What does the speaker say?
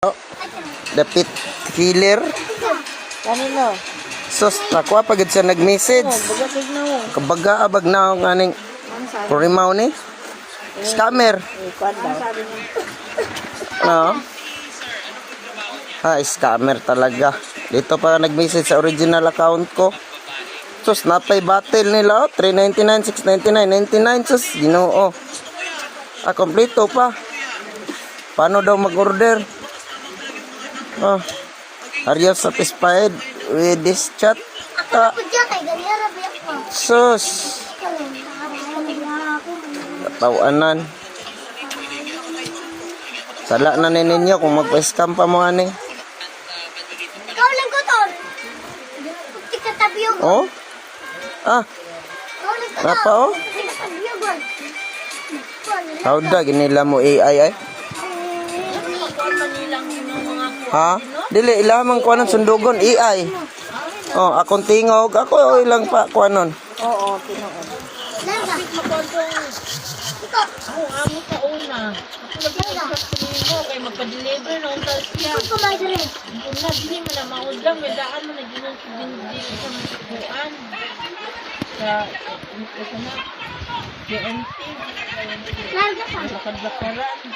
Oh, dapit healer. Kanino? Sus, nakuha pagod siya nag-message. Bagatid na mo. Kabaga abag na ang aning kurimaw ni. Scammer. Kwan daw. No? Scammer talaga. Dito pa nag-message sa original account ko. Sus, napay battle nila. 399, 699, 99. Sus, ginoo. Kompleto pa. Paano daw mag-order? Are you satisfied with this chat? Sus. Katawanan. Sala na ninyo kung magpa-scam pa mo ani. Ikaw lang ko to. Tikatabiyo ko. Oh? Ikaw lang ko to. Napa oh? Tikatabiyo ko. Howda, ginila mo AI ay? Ha? Dili, ilamang kuanon sundugon, AI. Oh, akong tingog. Ako ilang pa kuanon. Oo, tinuod. Larga. Ito. Amo sa una. Ako mo kay magpa-deliver na unta siya. Ito kumain ka rin. Una dili mo na maudang may daan mo na ginong din sa masukuan. Sa ito na. PNT. Larga ka. Lakad-lakaran.